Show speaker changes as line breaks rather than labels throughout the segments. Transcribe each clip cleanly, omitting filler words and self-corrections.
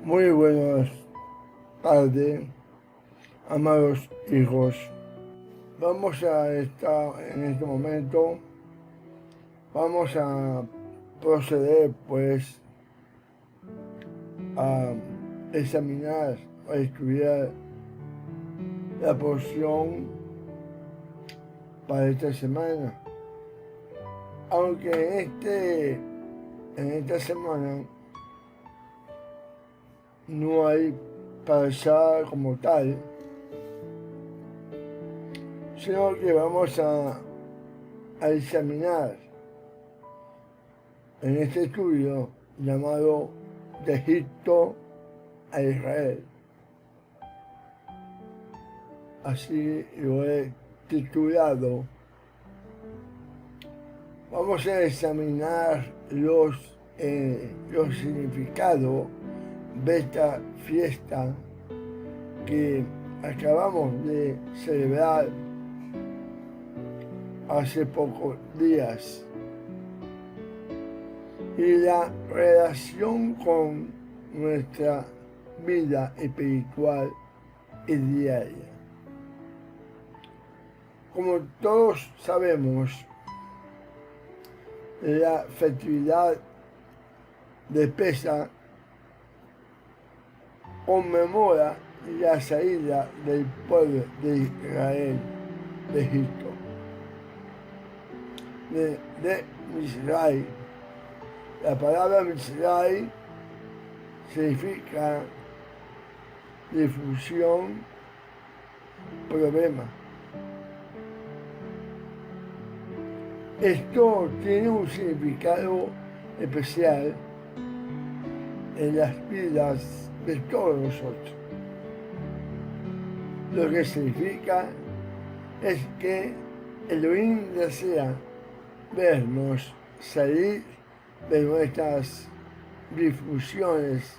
Muy buenas tardes, amados hijos. Vamos a estar en este momento, vamos a proceder pues a examinar, a estudiar la porción para esta semana. Aunque en esta semana no hay parashá como tal, sino que vamos a examinar en este estudio llamado De Egipto a Israel. Así lo he titulado. Vamos a examinar los significados de esta fiesta que acabamos de celebrar hace pocos días y la relación con nuestra vida espiritual y diaria. Como todos sabemos, la festividad de Pesaj conmemora la salida del pueblo de Israel de Egipto, de Misraim. La palabra Misraim significa difusión, problema. Esto tiene un significado especial en las vidas de todos nosotros. Lo que significa es que Elohim desea vernos salir de nuestras difusiones,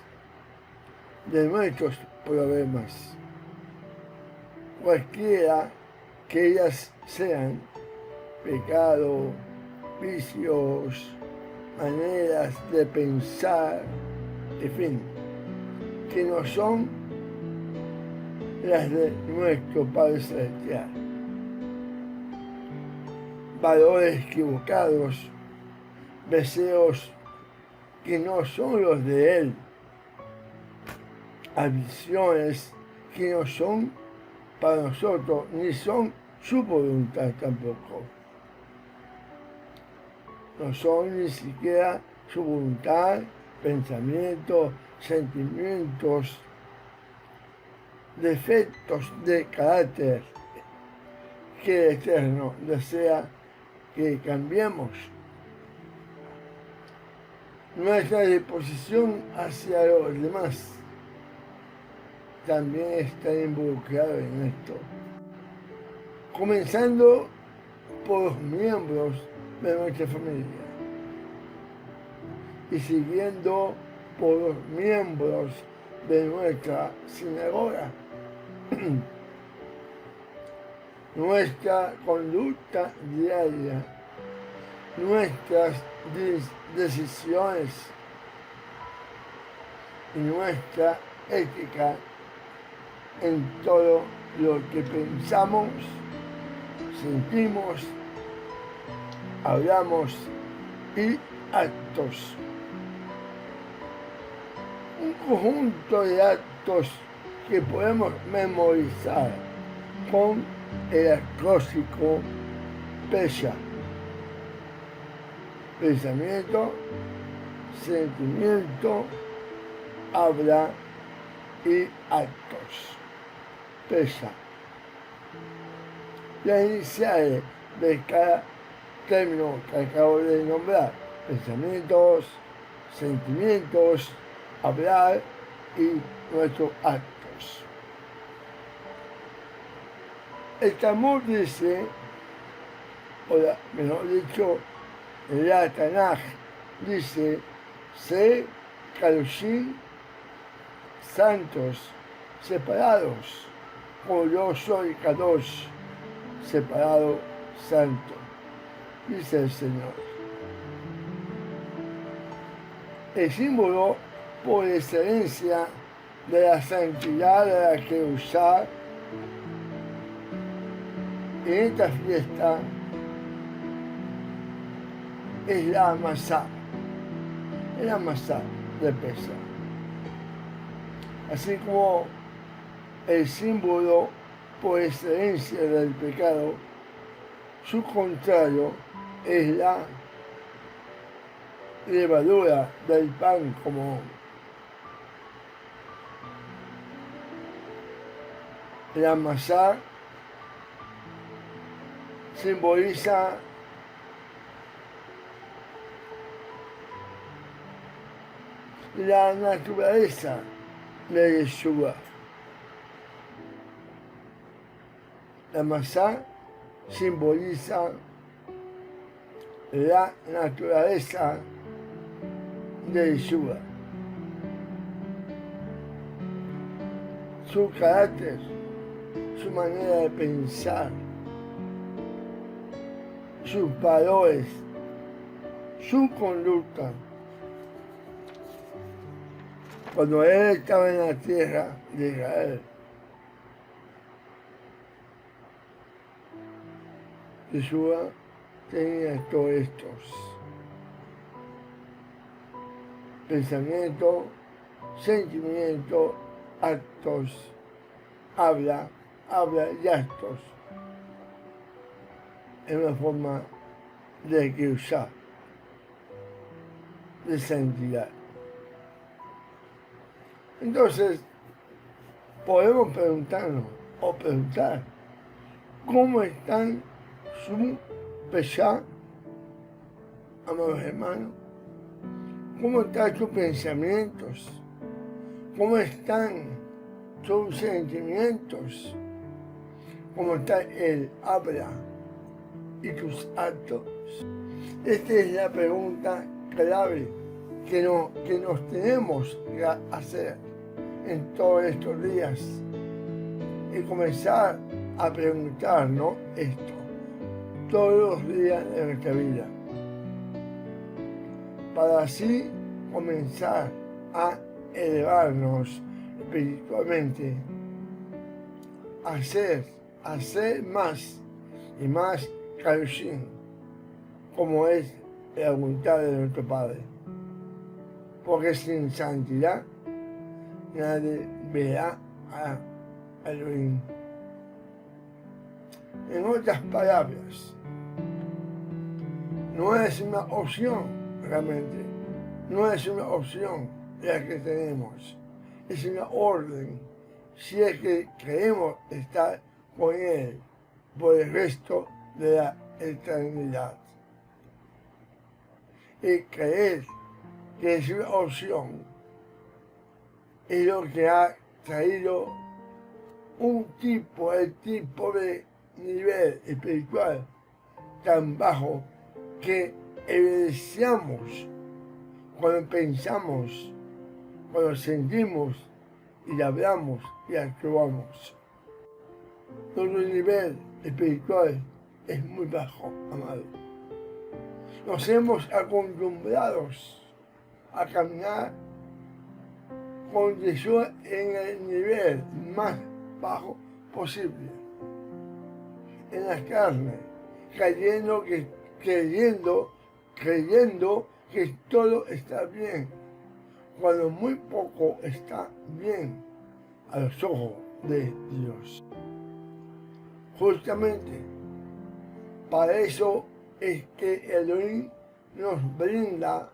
de nuestros problemas, cualquiera que ellas sean, pecado, vicios, maneras de pensar, en fin, que no son las de nuestro Padre Celestial. Valores equivocados, deseos que no son los de Él, ambiciones que no son para nosotros, ni son su voluntad tampoco. No son ni siquiera su voluntad, pensamientos, sentimientos, defectos de carácter que el Eterno desea que cambiemos. Nuestra disposición hacia los demás también está involucrada en esto, comenzando por los miembros de nuestra familia y siguiendo por los miembros de nuestra sinagoga. Nuestra conducta diaria, nuestras decisiones y nuestra ética en todo lo que pensamos, sentimos, hablamos y actos. Un conjunto de actos que podemos memorizar con el acróstico Pesaj: pensamiento, sentimiento, habla y actos. Pesaj. Las iniciales de cada término que acabo de nombrar: pensamientos, sentimientos, hablar y nuestros actos. El Talmud dice, o mejor dicho, la Tanaj dice: sé Kadoshim, santos, separados, como yo soy Kadosh, separado, santo, dice el Señor. El símbolo por excelencia de la santidad de la que usar en esta fiesta es la masá de Pesaj. Así como el símbolo por excelencia del pecado, su contrario es la levadura del pan común. La masá simboliza la naturaleza de Yeshua. La masá simboliza la naturaleza de Yeshua, su carácter, su manera de pensar, sus valores, su conducta. Cuando él estaba en la tierra de Israel, Yeshua tenía todos estos pensamientos, sentimientos, actos, habla y actos en una forma de Kedushá, de santidad. Entonces, podemos preguntarnos o preguntar cómo están su Pesaj, amados hermanos, cómo están sus pensamientos, cómo están sus sentimientos, cómo está el habla y tus actos. Esta es la pregunta clave que nos tenemos que hacer en todos estos días y comenzar a preguntarnos esto todos los días de nuestra vida, para así comenzar a elevarnos espiritualmente, a ser más y más Kadoshim, como es la voluntad de nuestro Padre. Porque sin santidad nadie verá a Elohim. En otras palabras, no es una opción realmente, no es una opción la que tenemos, es una orden, si es que queremos estar con Él por el resto de la eternidad. Y creer que es una opción es lo que ha traído el tipo de nivel espiritual tan bajo que evidenciamos cuando pensamos, cuando sentimos y hablamos y actuamos. Nuestro nivel espiritual es muy bajo, amado. Nos hemos acostumbrado a caminar con Yeshua en el nivel más bajo posible, en la carne, creyendo que todo está bien, cuando muy poco está bien a los ojos de Dios. Justamente para eso es que Elohim nos brinda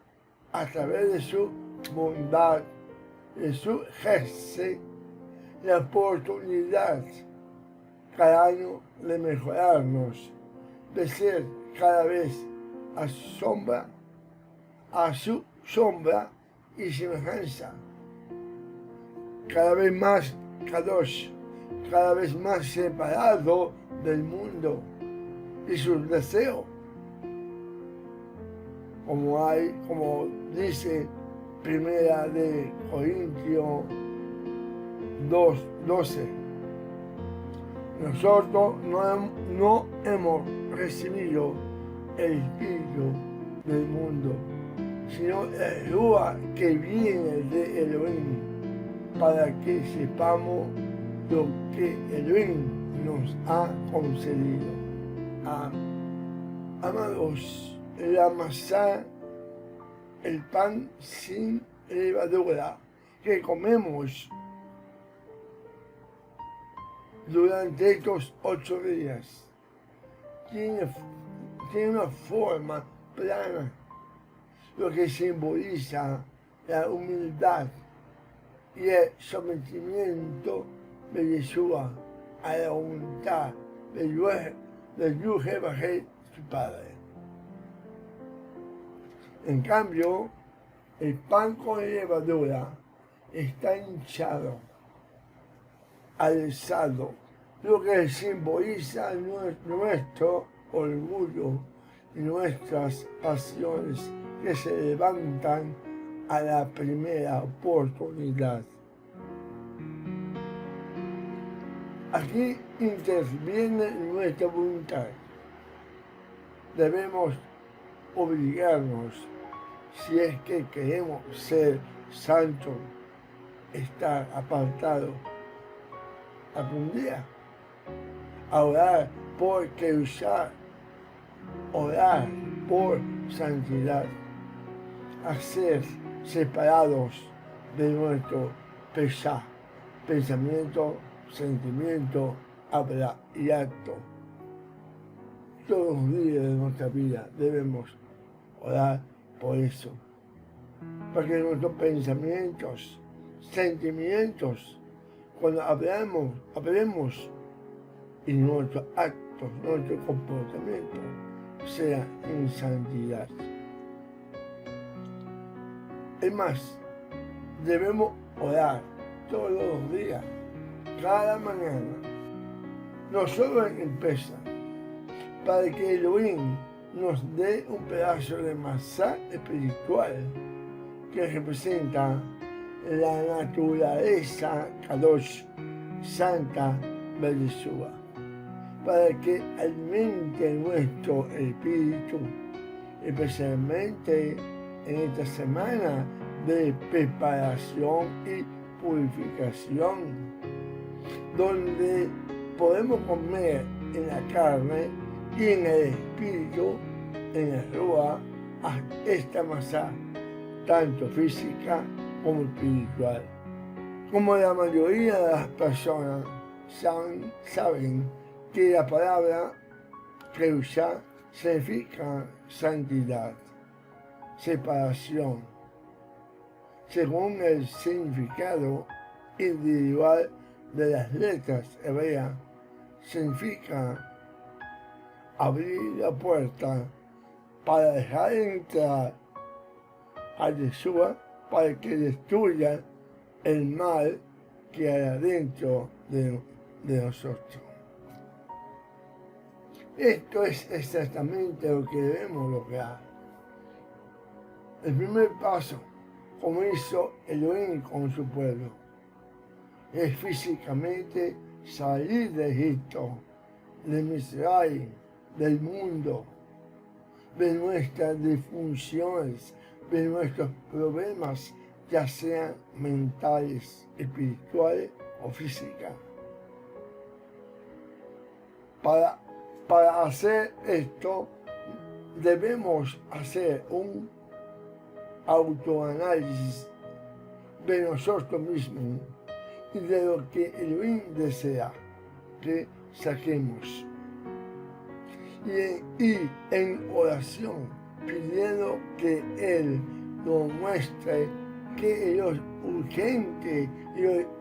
a través de su bondad, de su Gesed, la oportunidad cada año de mejorarnos, de ser cada vez a su sombra y semejanza, cada vez más Kadosh, cada vez más separado del mundo y sus deseos, como dice Primera de Corintios 2:12. Nosotros no hemos recibido el espíritu del mundo, sino el Ruach que viene de Elohim, para que sepamos lo que Elohim nos ha concedido. Amados, la masa, el pan sin levadura que comemos durante estos 8 días tiene una forma plana, lo que simboliza la humildad y el sometimiento de Yeshua a la voluntad de Yud-Heh-Vah-Heh, su Padre. En cambio, el pan con levadura está hinchado, alzado, lo que simboliza nuestro orgullo y nuestras pasiones que se levantan a la primera oportunidad. Aquí interviene nuestra voluntad. Debemos obligarnos, si es que queremos ser santos, estar apartados algún día, a orar por Kedushá, orar por santidad, a ser separados de nuestro pesá, pensamiento, sentimiento, habla y acto. Todos los días de nuestra vida debemos orar por eso, para que nuestros pensamientos, sentimientos, cuando hablemos y nuestros actos, nuestro comportamiento sea en santidad. Es más, debemos orar todos los días, cada mañana, no solo en Pesach, para que Elohim nos dé un pedazo de masá espiritual que representa la naturaleza Kadosh, santa de Yeshua, para que alimente nuestro espíritu, especialmente en esta semana de preparación y purificación, donde podemos comer en la carne y en el espíritu, en el Ruach, esta masá, tanto física como espiritual. Como la mayoría de las personas saben que la palabra Kedushá significa santidad, separación, según el significado individual de las letras hebreas, significa abrir la puerta para dejar entrar a Yeshua para que destruya el mal que hay adentro de nosotros. Esto es exactamente lo que debemos lograr. El primer paso, como hizo Elohim con su pueblo, es físicamente salir de Egipto, de Misraim, del mundo, de nuestras disfunciones, de nuestros problemas, ya sean mentales, espirituales o físicas. Para hacer esto, debemos hacer un autoanálisis de nosotros mismos y de lo que Elohim desea que saquemos. Y en oración, pidiendo que Él nos muestre que lo urgente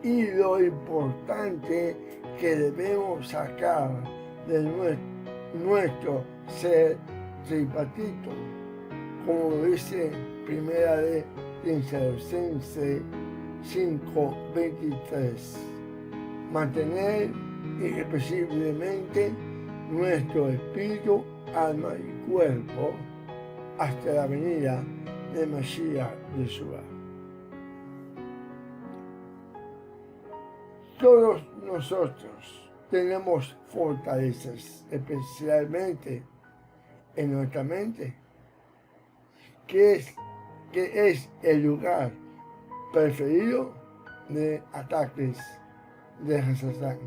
y lo importante que debemos sacar de nuestro ser tripartito, como dice Primera de Tesalonicenses 5:23. Mantener irrepresiblemente nuestro espíritu, alma y cuerpo hasta la venida de Mashiach Yeshua. Todos nosotros tenemos fortalezas, especialmente en nuestra mente, que es que es el lugar preferido de ataques de Satán.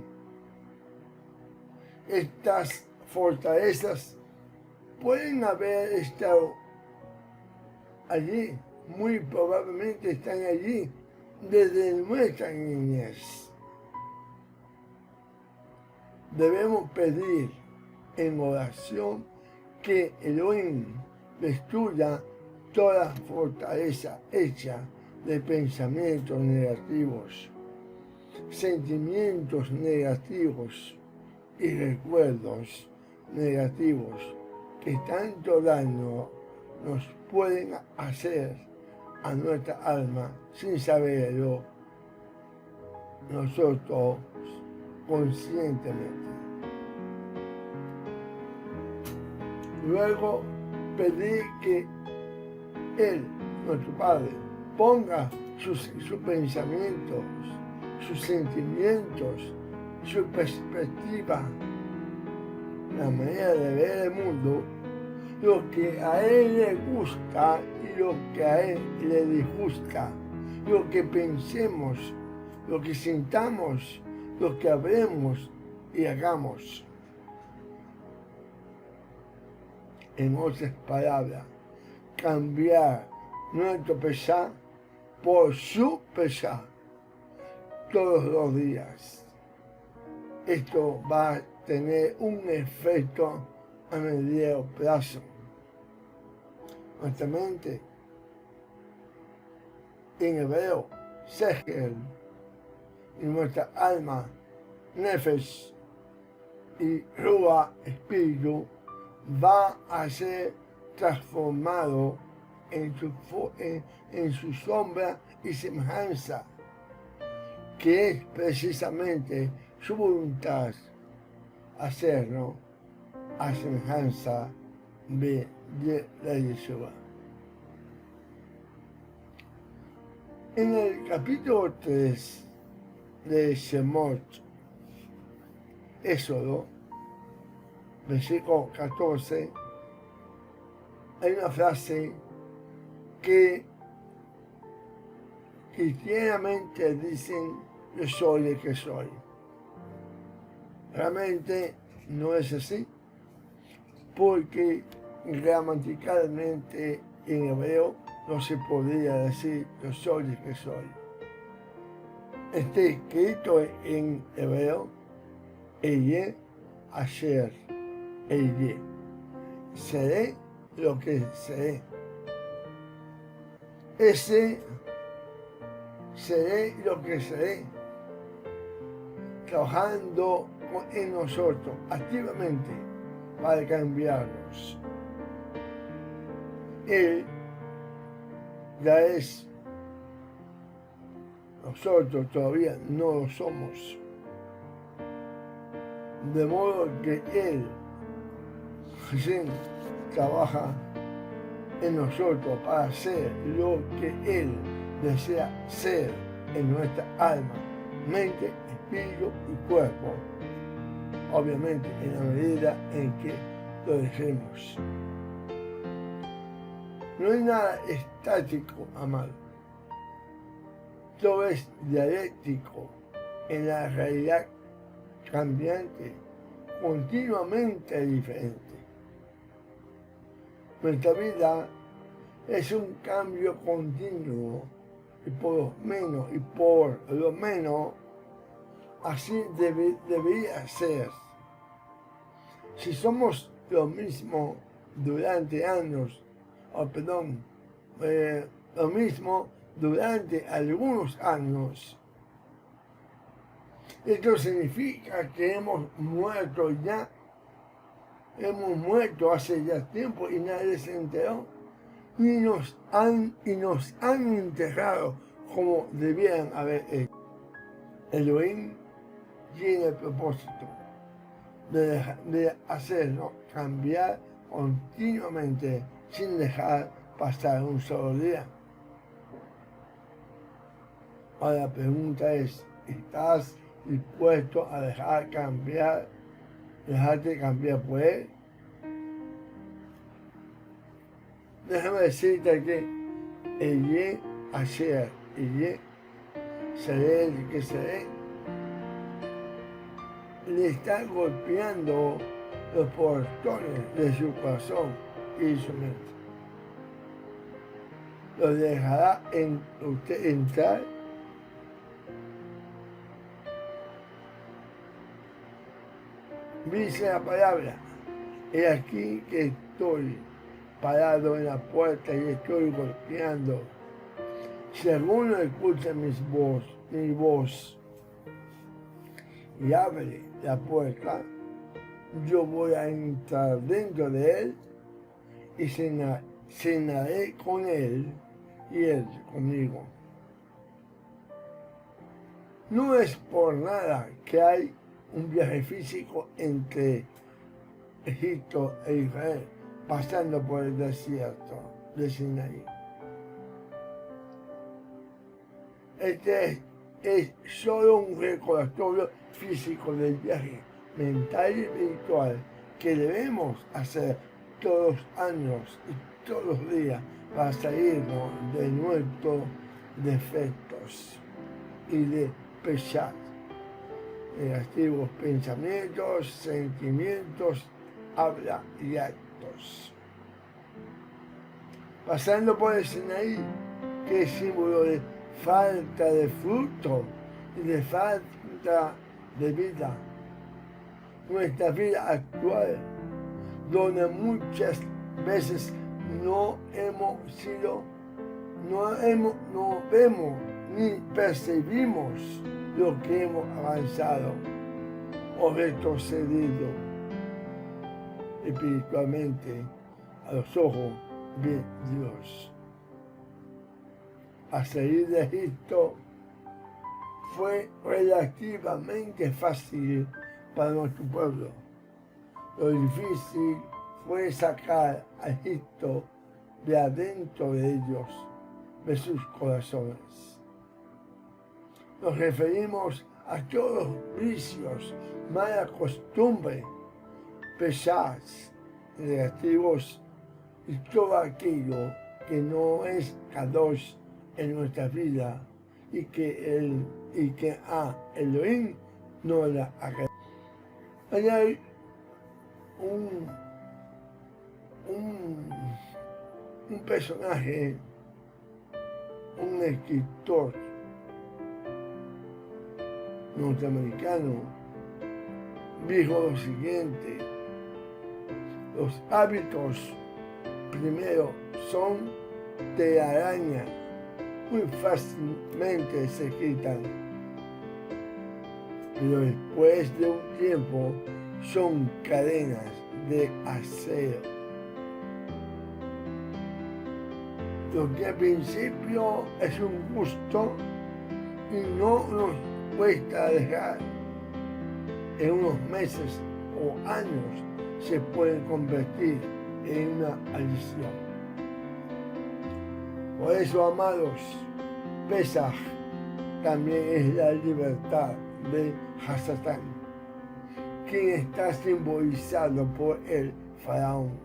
Estas fortalezas pueden haber estado allí, muy probablemente están allí desde nuestra niñez. Debemos pedir en oración que Elohim destruya toda fortaleza hecha de pensamientos negativos, sentimientos negativos y recuerdos negativos que tanto daño nos pueden hacer a nuestra alma sin saberlo nosotros conscientemente. Luego pedir que Él, nuestro Padre, ponga sus pensamientos, sus sentimientos, su perspectiva, la manera de ver el mundo, lo que a Él le gusta y lo que a Él le disgusta, lo que pensemos, lo que sintamos, lo que hablemos y hagamos. En otras palabras, cambiar nuestro pesar por su pesar todos los días. Esto va a tener un efecto a medio plazo. Nuestra mente, en hebreo, sechel, y nuestra alma, nefesh, y ruach, espíritu, va a ser transformado en su sombra y semejanza, que es precisamente su voluntad hacerlo a semejanza de la Yeshua. En el capítulo 3 de Shemot, Éxodo, versículo 14, hay una frase que cristianamente dicen: yo soy el que soy. Realmente no es así, porque gramaticalmente en hebreo no se podría decir yo soy el que soy. Está escrito en hebreo: Eye Asher, Eye. Seré lo que seré. Ese seré lo que seré. Trabajando en nosotros activamente para cambiarnos. Él ya es. Nosotros todavía no lo somos. De modo que Él trabaja en nosotros para ser lo que Él desea ser en nuestra alma, mente, espíritu y cuerpo. Obviamente en la medida en que lo dejemos. No hay nada estático, amado. Todo es dialéctico en la realidad cambiante, continuamente diferente. Nuestra vida es un cambio continuo y por lo menos así debería ser. Si somos lo mismo durante años, lo mismo durante algunos años, esto significa que hemos muerto ya. Hemos muerto hace ya tiempo y nadie se enteró. Y nos han enterrado como debían haber hecho. Elohim tiene el propósito de hacernos cambiar continuamente sin dejar pasar un solo día. Ahora la pregunta es: ¿estás dispuesto a dejarte cambiar por Él? Déjame decirte que el ayer, y seré el que seré, le está golpeando los portones de su corazón y su mente. ¿Lo dejará usted entrar? Dice la palabra, he aquí que estoy parado en la puerta y estoy golpeando. Si alguno escucha mi voz y abre la puerta, yo voy a entrar dentro de él y cenaré con él y él conmigo. No es por nada que hay un viaje físico entre Egipto e Israel, pasando por el desierto de Sinaí. Este es solo un recordatorio físico del viaje mental y espiritual que debemos hacer todos los años y todos los días para salirnos de nuestros defectos y de pecar, negativos pensamientos, sentimientos, habla y actos. Pasando por el Sinaí, que es símbolo de falta de fruto y de falta de vida. Nuestra vida actual, donde muchas veces no vemos ni percibimos lo que hemos avanzado o retrocedido espiritualmente a los ojos de Dios. A salir de Egipto fue relativamente fácil para nuestro pueblo. Lo difícil fue sacar a Egipto de adentro de ellos, de sus corazones. Nos referimos a todos los vicios, mala costumbre, pesados, negativos y todo aquello que no es Kadosh en nuestra vida y que a Elohim no la agrada. Hay un personaje, un escritor norteamericano, dijo lo siguiente: los hábitos primero son de araña, muy fácilmente se quitan, pero después de un tiempo son cadenas de acero. Lo que al principio es un gusto y no nos cuesta dejar, en unos meses o años se puede convertir en una adicción. Por eso, amados, Pesaj también es la libertad de Hasatán, quien está simbolizado por el faraón.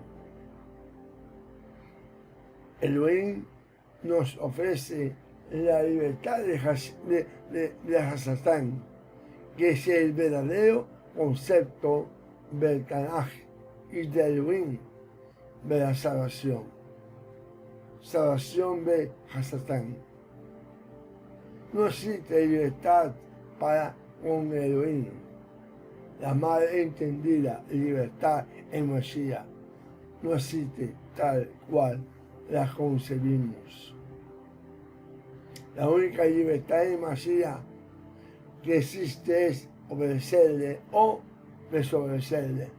Elohim nos ofrece la libertad de Hasatán, que es el verdadero concepto del Tanaj y de Elohim, de la salvación. Salvación de Hasatán. No existe libertad para un Elohim. La mal entendida libertad en Mashiach no existe tal cual la concebimos. La única libertad en Mashiach que existe es obedecerle o desobedecerle.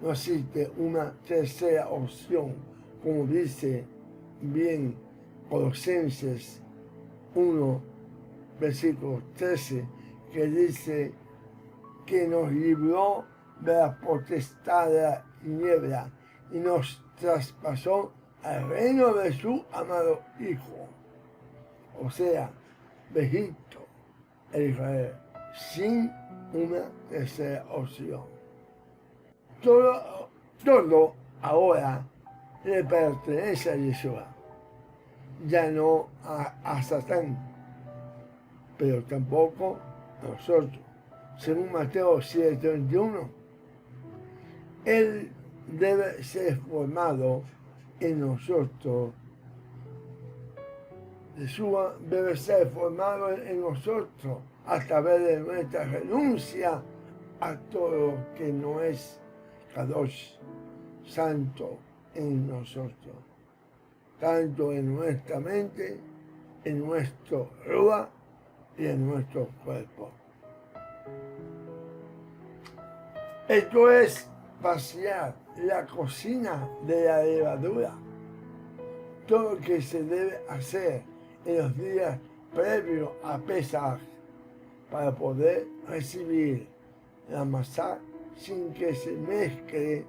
No existe una tercera opción, como dice bien Colosenses 1, versículo 13, que dice que nos libró de la potestad de la tiniebla y nos traspasó al reino de su amado Hijo, o sea, de Egipto e Israel, sin una tercera opción. Todo ahora le pertenece a Yeshua. ya no a Satán, pero tampoco a nosotros. Según Mateo 7:21, Él debe ser formado en nosotros. Yeshua debe ser formado en nosotros a través de nuestra renuncia a todo lo que no es Kadosh, santo en nosotros, tanto en nuestra mente, en nuestro Ruach y en nuestro cuerpo. Esto es vaciar la cocina de la levadura. Todo lo que se debe hacer en los días previos a Pesaj para poder recibir la masa sin que se mezcle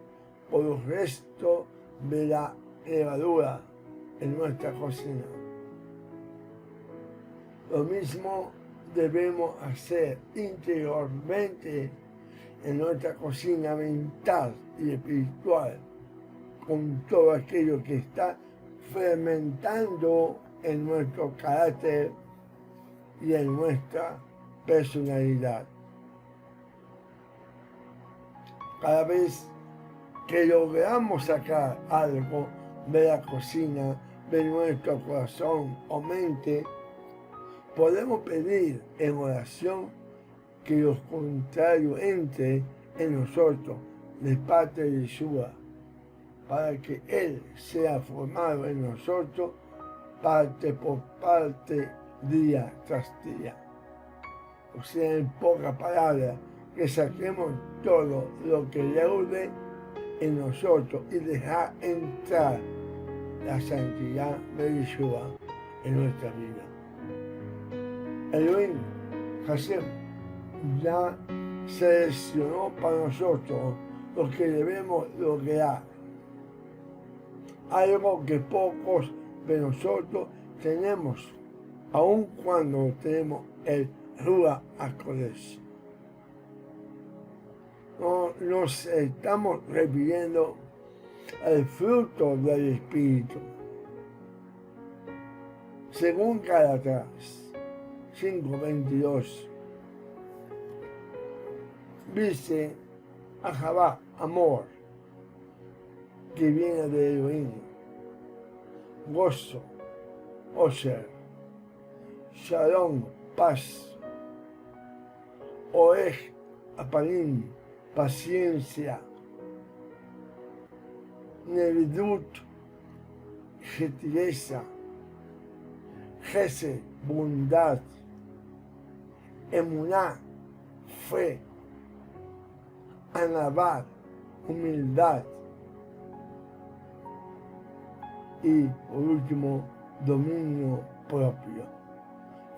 por el resto de la levadura en nuestra cocina. Lo mismo debemos hacer interiormente en nuestra cocina mental y espiritual, con todo aquello que está fermentando en nuestro carácter y en nuestra personalidad. Cada vez que logramos sacar algo de la cocina de nuestro corazón o mente, podemos pedir en oración que lo contrario entre en nosotros de parte de Yeshua, para que Él sea formado en nosotros parte por parte, día tras día. O sea, en pocas palabras, que saquemos todo lo que leude en nosotros y dejar entrar la santidad de Yeshua en nuestra vida. Elohim Hashem ya seleccionó para nosotros lo que debemos lograr, algo que pocos de nosotros tenemos, aun cuando tenemos el Ruach HaKodesh. No nos estamos refiriendo al fruto del Espíritu. Según Gálatas 5:22, dice Ahabá, amor, que viene de Elohim, gozo, Osher, Shalom, paz, Oej, Apalim, paciencia, Nevidut, gentileza, Gesed, bondad, Emuná, fe, Anabat, humildad y por último dominio propio,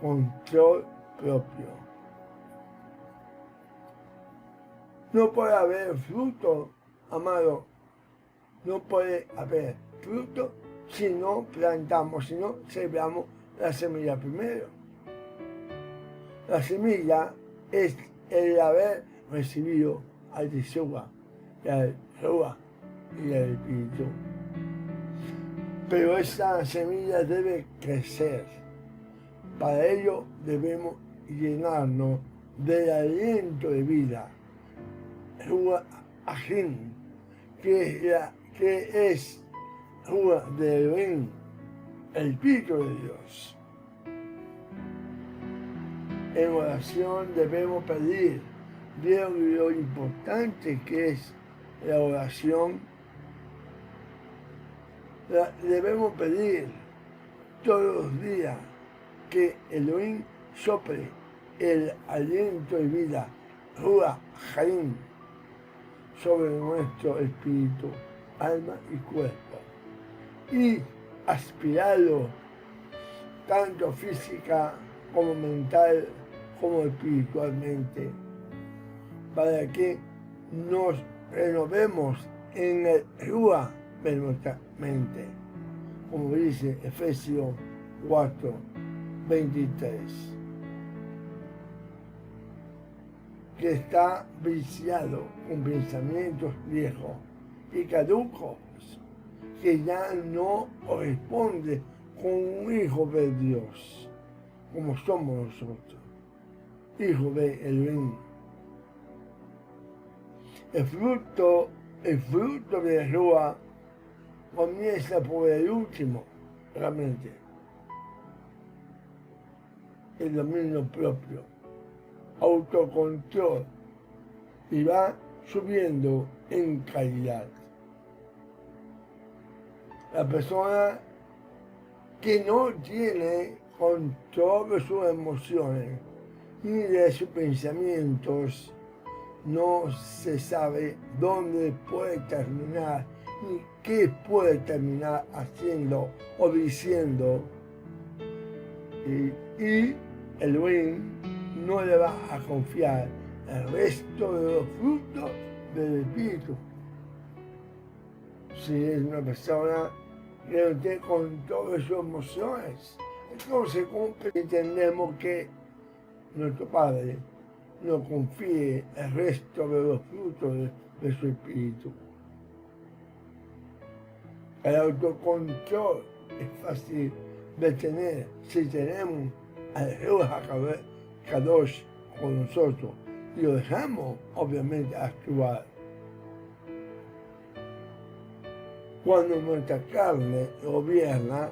control propio. No puede haber fruto, amado, no puede haber fruto si no plantamos, si no sembramos la semilla primero. La semilla es el haber recibido al Yeshua, y al Ruach y al Espíritu. Pero esa semilla debe crecer. Para ello debemos llenarnos del aliento de vida, Ruach Ajim, que es Ruach de Elohim, el Espíritu de Dios. En oración debemos pedir, vieron lo importante que es la oración. Debemos pedir todos los días que Elohim sople el aliento de vida, Ruach Haim, sobre nuestro espíritu, alma y cuerpo, y aspirarlo tanto física como mental como espiritualmente, para que nos renovemos en el Ruach de nuestra mente, como dice Efesios 4:23, que está viciado con pensamientos viejos y caducos, que ya no corresponde con un hijo de Dios, como somos nosotros, hijo de Elohim. El fruto de Ruah comienza por el último, realmente, el dominio propio, autocontrol, y va subiendo en calidad. La persona que no tiene control de sus emociones ni de sus pensamientos, no se sabe dónde puede terminar ni qué puede terminar haciendo o diciendo. Y Elohim no le va a confiar el resto de los frutos del Espíritu. Si es una persona que no tiene control de sus emociones, entonces ¿cómo entendemos que nuestro Padre no confíe el resto de los frutos de su Espíritu? El autocontrol es fácil de tener si tenemos al Ruach HaKadosh con nosotros y lo dejamos, obviamente, actuar. Cuando nuestra carne gobierna,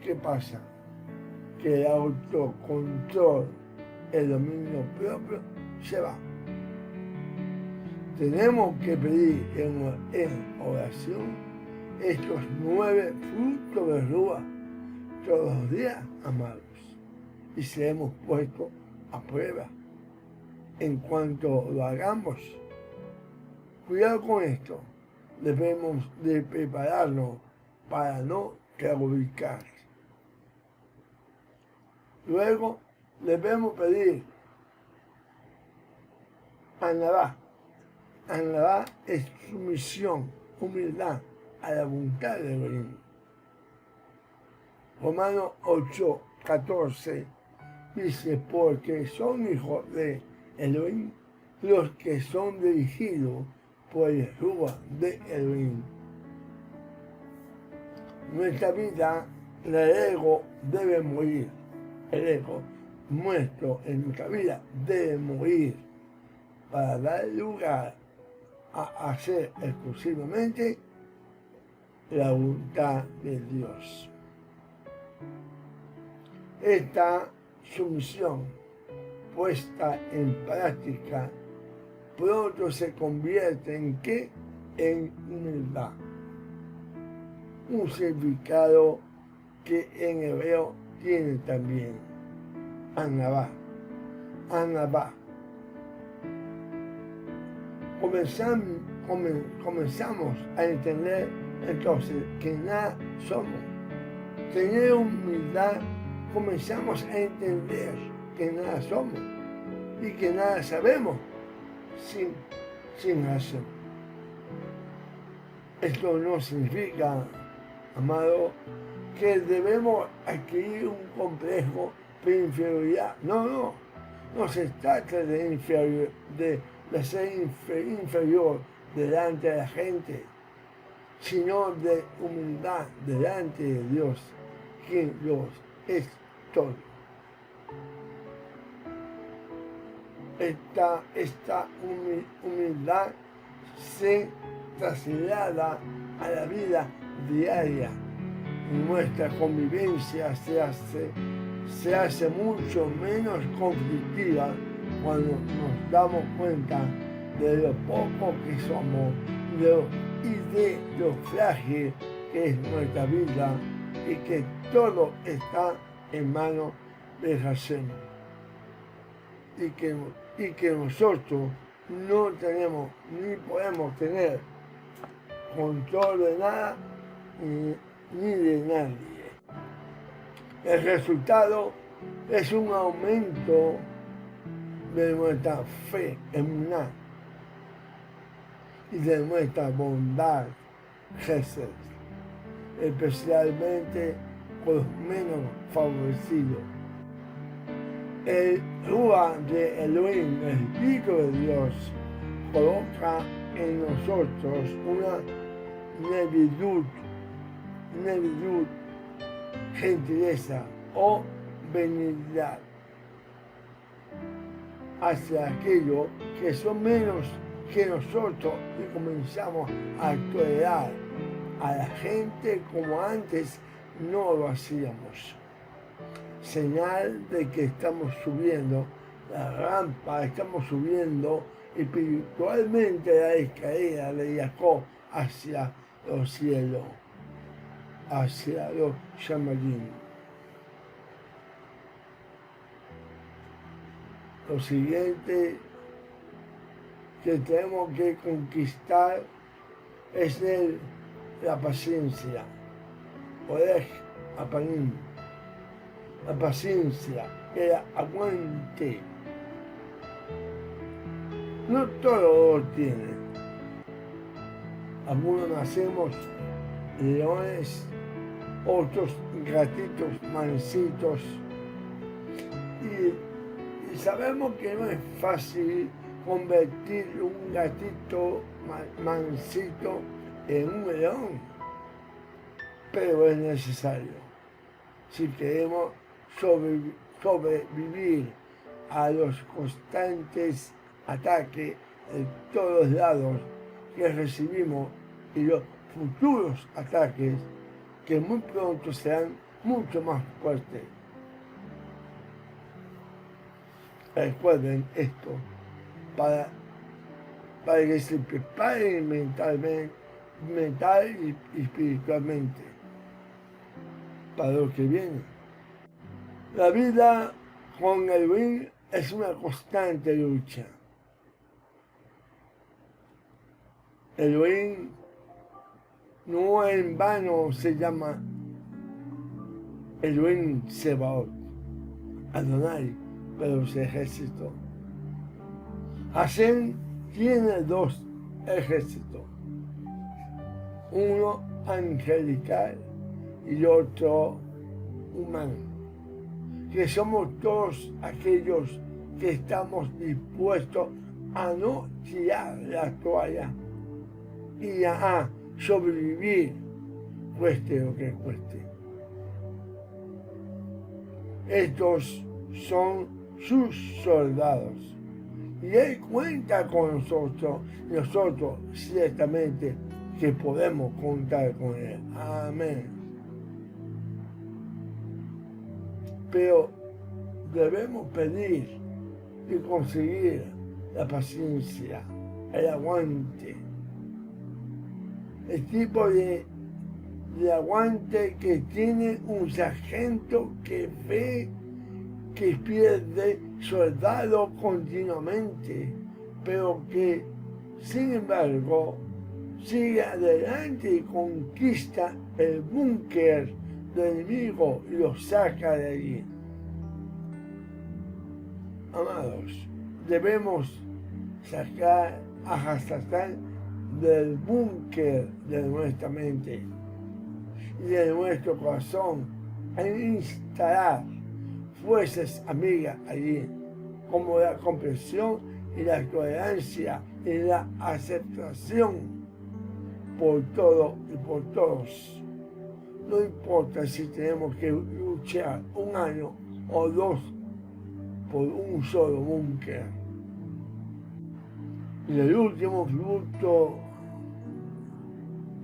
¿qué pasa? Que el autocontrol, el dominio propio, se va. Tenemos que pedir en oración estos 9 frutos de Ruah todos los días, amados, y seremos puestos a prueba. En cuanto lo hagamos, cuidado con esto, debemos de prepararnos para no claudicar. Luego debemos pedir Anabá. Anabá es sumisión, humildad a la voluntad de Elohim. Romanos 8:14 dice, porque son hijos de Elohim los que son dirigidos por el Ruach de Elohim. Nuestra vida, el ego debe morir. El ego nuestro en nuestra vida debe morir para dar lugar a hacer exclusivamente la voluntad de Dios. Esta sumisión puesta en práctica pronto se convierte en ¿qué? En humildad. Un significado que en hebreo tiene también Anabá. Anabá. Comenzamos a entender entonces que nada somos. Tener humildad, comenzamos a entender que nada somos y que nada sabemos sin razón. Esto no significa, amado, que debemos adquirir un complejo de inferioridad. No se trata de ser inferior delante de la gente, sino de humildad delante de Dios, quien Dios es todo. Esta humildad se traslada a la vida diaria. Nuestra convivencia se hace mucho menos conflictiva cuando nos damos cuenta de lo poco que somos y de lo frágil que es nuestra vida y que todo está en manos de Hashem. Y que nosotros no tenemos ni podemos tener control de nada ni de nadie. El resultado es un aumento de nuestra fe, emuná, y de nuestra bondad, Jesús, especialmente con los menos favorecidos. El Ruach de Elohim, el Espíritu de Dios, coloca en nosotros una nevidut gentileza o benignidad hacia aquellos que son menos que nosotros y comenzamos a tolerar a la gente como antes no lo hacíamos. Señal de que estamos subiendo la rampa, estamos subiendo espiritualmente la escalera de Jacob hacia los cielos, hacia los Shamalim. Lo siguiente que tenemos que conquistar es la paciencia, Orej Apanim, la paciencia, el aguante. No todos lo tienen. Algunos nacemos leones, otros gatitos mansitos. Y sabemos que no es fácil convertir un gatito mansito en un león, pero es necesario. Si queremos sobrevivir a los constantes ataques de todos lados que recibimos y los futuros ataques que muy pronto serán mucho más fuertes. Recuerden esto para que se preparen mental y espiritualmente para lo que viene. La vida con Elohim es una constante lucha. Elohim no en vano se llama Elohim Sebaot, Adonai, pero los ejércitos. Hashem tiene dos ejércitos, uno angelical y otro humano, que somos todos aquellos que estamos dispuestos a no tirar la toalla y a sobrevivir, cueste lo que cueste. Estos son sus soldados. Y Él cuenta con nosotros ciertamente que podemos contar con Él. Amén. Pero debemos pedir y conseguir la paciencia, el aguante. El tipo de aguante que tiene un sargento que ve que pierde soldados continuamente, pero que, sin embargo, sigue adelante y conquista el búnker del enemigo y lo saca de allí. Amados, debemos sacar a Hasatán del búnker de nuestra mente y de nuestro corazón e instalar fuerzas amigas allí, como la comprensión y la tolerancia y la aceptación por todo y por todos. No importa si tenemos que luchar un año o dos por un solo búnker. Y el último fruto,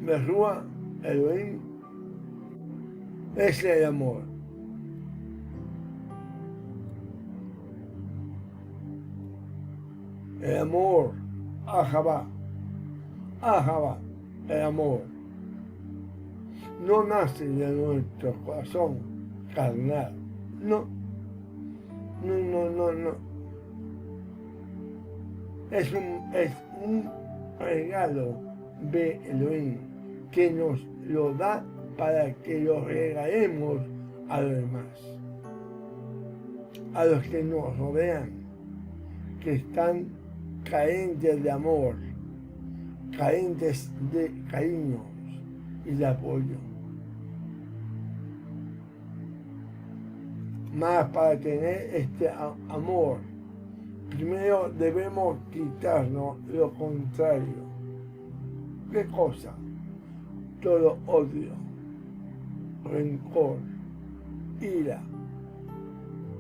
Merúa, Elohim, es el amor. El amor, Ahabá, el amor, no nace de nuestro corazón carnal, no. Es un regalo de Elohim que nos lo da para que lo regalemos a los demás, a los que nos rodean, que están carentes de amor, carentes de cariño y de apoyo. Más para tener este amor, primero debemos quitarnos lo contrario. ¿Qué cosa? Todo odio, rencor, ira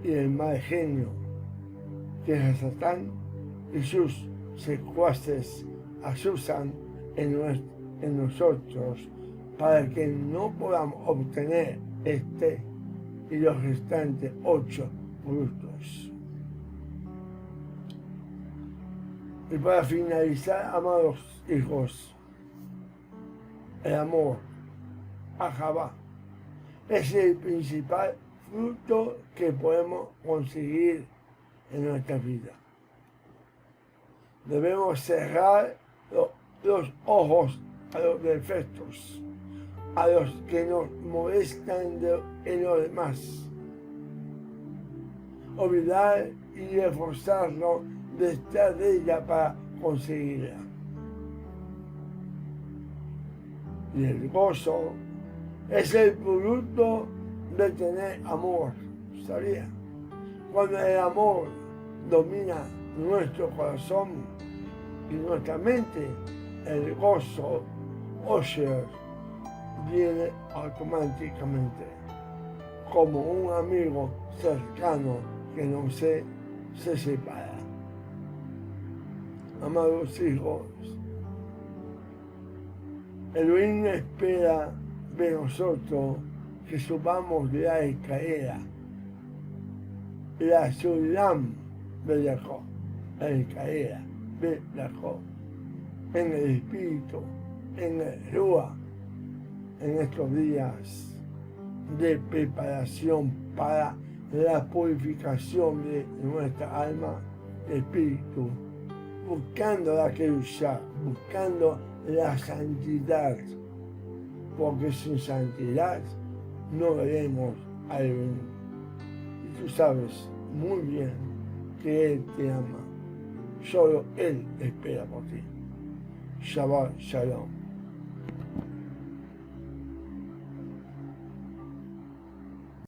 y el mal genio que es Satán y sus secuaces asusan en nosotros para que no podamos obtener este y los restantes 8 frutos. Y para finalizar, amados hijos, el amor a Jehová es el principal fruto que podemos conseguir en nuestra vida. Debemos cerrar los ojos a los defectos, a los que nos molestan en los demás. Olvidar y esforzarnos detrás de ella para conseguirla. Y el gozo es el producto de tener amor, ¿sabía? Cuando el amor domina nuestro corazón y nuestra mente, el gozo, Osher, viene automáticamente, como un amigo cercano que no se separa. Amados hijos, Elohim espera de nosotros que subamos la escalera, la Sulam de Jacob, la escalera de Jacob, en el Espíritu, en el Rúa, en estos días de preparación para la purificación de nuestra alma, espíritu, buscando la Kedusha, buscando la santidad, porque sin santidad no veremos a Elohim. Y tú sabes muy bien que Él te ama, solo Él espera por ti. Shabbat Shalom.